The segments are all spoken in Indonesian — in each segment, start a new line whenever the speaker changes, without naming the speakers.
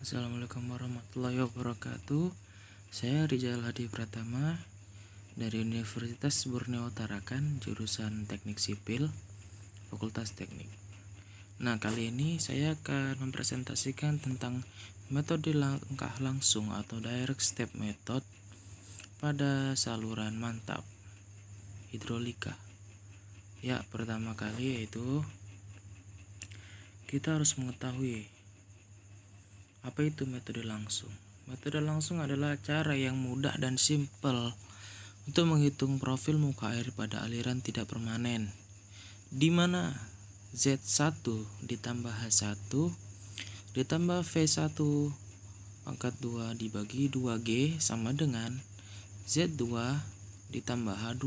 Assalamualaikum warahmatullahi wabarakatuh. Saya Rizal Hadi Pratama dari Universitas Borneo Tarakan, jurusan Teknik Sipil, Fakultas Teknik. Nah, kali ini saya akan mempresentasikan tentang metode langkah langsung atau direct step method pada saluran mantap hidrolika. Ya, pertama kali yaitu kita harus mengetahui apa itu metode langsung. Metode langsung adalah cara yang mudah dan simpel untuk menghitung profil muka air pada aliran tidak permanen, di mana Z1 ditambah H1 ditambah V1 pangkat 2 dibagi 2G sama dengan Z2 ditambah H2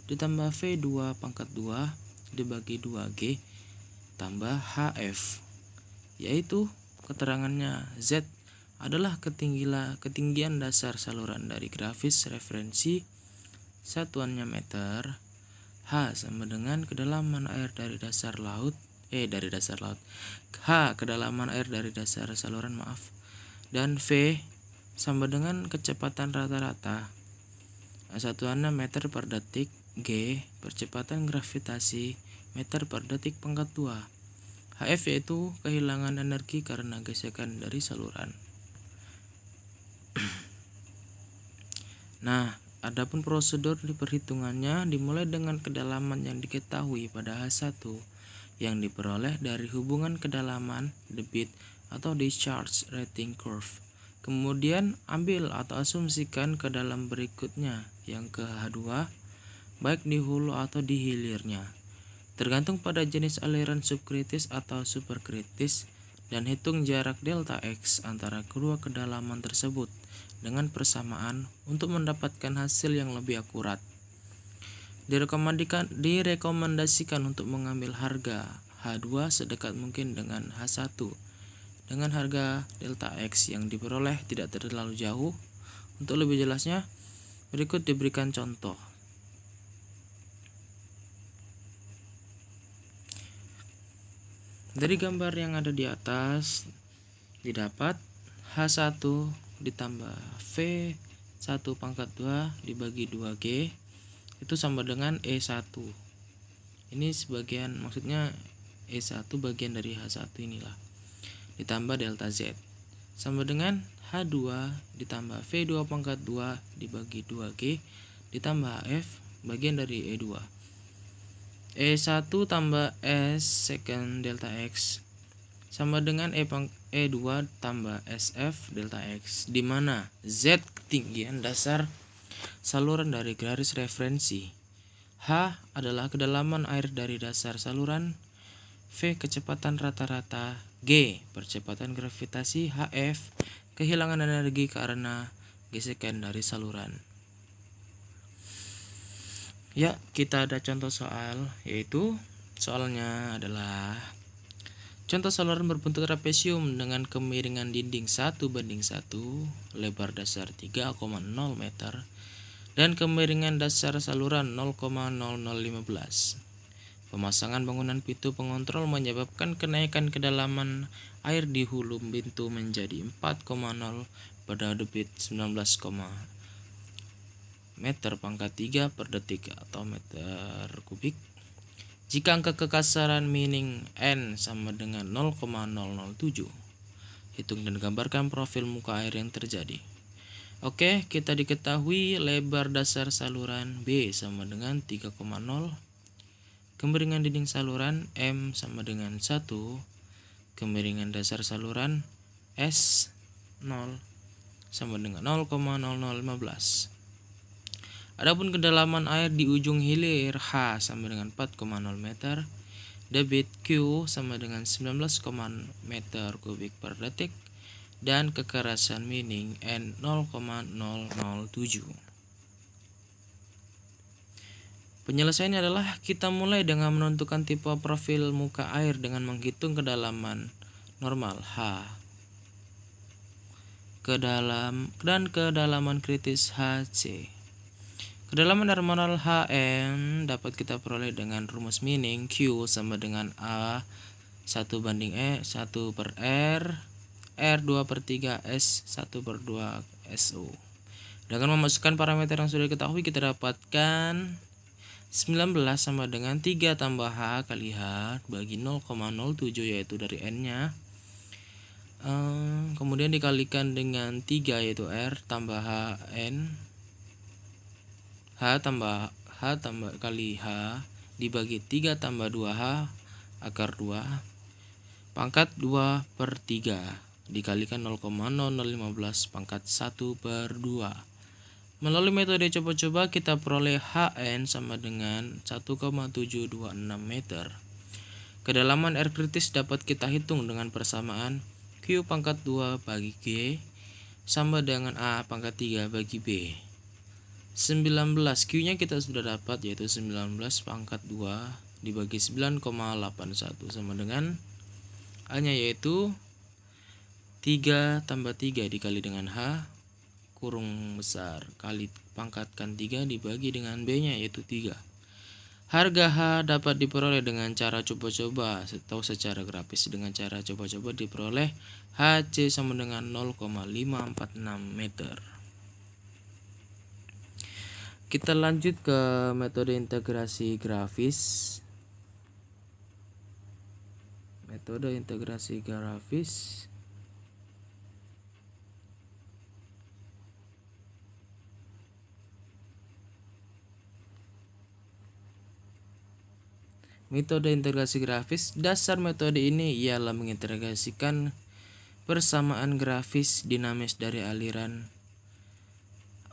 ditambah V2 pangkat 2 dibagi 2G tambah HF, yaitu keterangannya Z adalah ketinggian dasar saluran dari grafis referensi, satuannya meter. H sama dengan kedalaman air dari dasar laut. H kedalaman air dari dasar saluran, Dan V sama dengan kecepatan rata-rata. Satuannya meter per detik. G percepatan gravitasi meter per detik pangkat 2. HF yaitu kehilangan energi karena gesekan dari saluran. Nah, adapun prosedur di perhitungannya dimulai dengan kedalaman yang diketahui pada H1 yang diperoleh dari hubungan kedalaman debit atau discharge rating curve. Kemudian ambil atau asumsikan ke dalam berikutnya yang ke H2 baik di hulu atau di hilirnya, tergantung pada jenis aliran subkritis atau superkritis, dan hitung jarak delta X antara kedua kedalaman tersebut dengan persamaan untuk mendapatkan hasil yang lebih akurat. Direkomendasikan untuk mengambil harga H2 sedekat mungkin dengan H1 dengan harga delta X yang diperoleh tidak terlalu jauh. Untuk lebih jelasnya, berikut diberikan contoh. Dari gambar yang ada di atas didapat H1 ditambah V1 pangkat 2 dibagi 2G itu sama dengan E1. Ini sebagian, maksudnya E1 bagian dari H1 inilah. Ditambah delta Z sama dengan H2 ditambah V2 pangkat 2 dibagi 2G ditambah F bagian dari E2. E1 tambah S secant delta X sama dengan E2 tambah SF delta X, di mana Z ketinggian dasar saluran dari garis referensi, H adalah kedalaman air dari dasar saluran, V kecepatan rata-rata, G percepatan gravitasi, HF kehilangan energi karena gesekan dari saluran. Ya, kita ada contoh soal, yaitu soalnya adalah contoh saluran berbentuk trapesium dengan kemiringan dinding 1:1, lebar dasar 3,0 meter, dan kemiringan dasar saluran 0,0015. Pemasangan bangunan pintu pengontrol menyebabkan kenaikan kedalaman air di hulu pintu menjadi 4,0 pada debit 19, meter pangkat 3 per detik atau meter kubik. Jika angka kekasaran mining N sama dengan 0,007, hitung dan gambarkan profil muka air yang terjadi. Oke, kita diketahui lebar dasar saluran B sama dengan 3,0, kemiringan dinding saluran M sama dengan 1, kemiringan dasar saluran S 0 sama dengan 0,0015. Adapun kedalaman air di ujung hilir H sama dengan 4,0 meter, debit Q sama dengan 19, meter kubik per detik, dan kekerasan mining N 0,007. Penyelesaiannya adalah kita mulai dengan menentukan tipe profil muka air dengan menghitung kedalaman normal H dan kedalaman kritis HC. Kedalaman normal HM dapat kita peroleh dengan rumus mining Q sama dengan A 1/E 1/R R 2/3 S 1/2 SO. Dengan memasukkan parameter yang sudah diketahui, kita dapatkan 19 sama dengan 3 tambah H kali H bagi 0,07, yaitu dari N-nya. Kemudian dikalikan dengan 3, yaitu R tambah H N. H tambah kali H dibagi 3 tambah 2H akar 2 pangkat 2/3 dikalikan 0,0015 pangkat 1/2. Melalui metode coba-coba kita peroleh Hn sama dengan 1,726 meter. Kedalaman air kritis dapat kita hitung dengan persamaan Q pangkat 2 bagi G sama dengan A pangkat 3 bagi B. 19 Q-nya kita sudah dapat, yaitu 19 pangkat 2 dibagi 9,81 sama dengan A-nya yaitu 3 tambah 3 dikali dengan H kurung besar kali pangkatkan 3 dibagi dengan B-nya yaitu 3. Harga H dapat diperoleh dengan cara coba-coba atau secara grafis. Dengan cara coba-coba diperoleh HC sama dengan 0,546 meter. Kita lanjut ke metode integrasi grafis. Metode integrasi grafis Metode integrasi grafis. Dasar metode ini ialah mengintegrasikan persamaan grafis dinamis dari aliran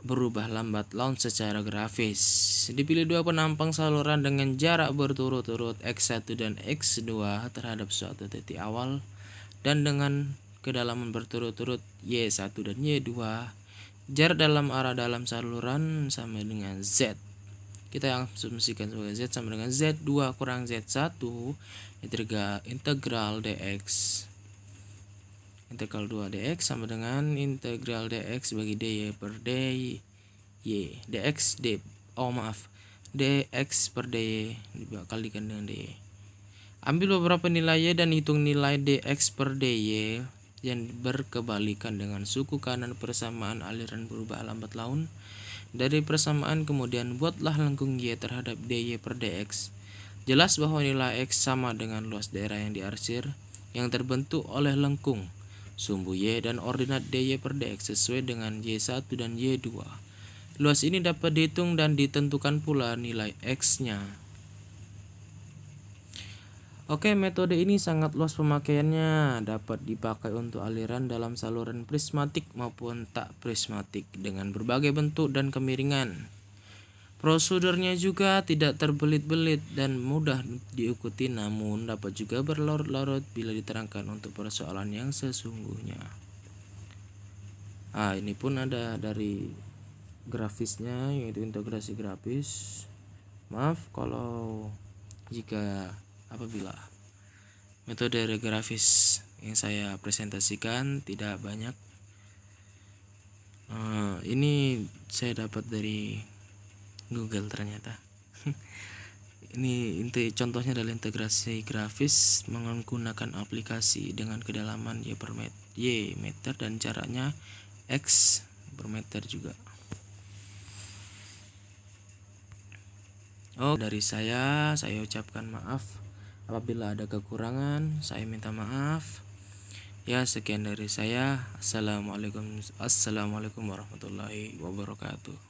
berubah lambat laun secara grafis. Dipilih dua penampang saluran dengan jarak berturut-turut X1 dan X2 terhadap suatu titik awal dan dengan kedalaman berturut-turut Y1 dan Y2. Jarak dalam arah dalam saluran sama dengan Z. Kita asumsikan sebagai Z sama dengan Z2 kurang Z1 integral dx. Integral 2 dx sama dengan integral dx bagi dy per dy. dx dx per dy dikalikan dengan dy. Ambil beberapa nilai y dan hitung nilai dx per dy yang berkebalikan dengan suku kanan persamaan aliran berubah lambat laun. Dari persamaan kemudian buatlah lengkung y terhadap dy per dx. Jelas bahwa nilai x sama dengan luas daerah yang diarsir yang terbentuk oleh lengkung, sumbu y dan ordinat dy per dx sesuai dengan y1 dan y2. Luas ini dapat dihitung dan ditentukan pula nilai x-nya. Oke, metode ini sangat luas pemakaiannya, dapat dipakai untuk aliran dalam saluran prismatik maupun tak prismatik dengan berbagai bentuk dan kemiringan. Prosedurnya juga tidak terbelit-belit dan mudah diikuti, namun dapat juga berlarut-larut bila diterangkan untuk persoalan yang sesungguhnya. Ini pun ada dari grafisnya, yaitu integrasi grafis. Maaf kalau jika apabila metode grafis yang saya presentasikan tidak banyak. Ini saya dapat dari Google ternyata. Ini contohnya adalah integrasi grafis menggunakan aplikasi dengan kedalaman y meter dan jaraknya x per meter juga. Dari saya ucapkan maaf apabila ada kekurangan, saya minta maaf. Ya, sekian dari saya. Assalamualaikum warahmatullahi wabarakatuh.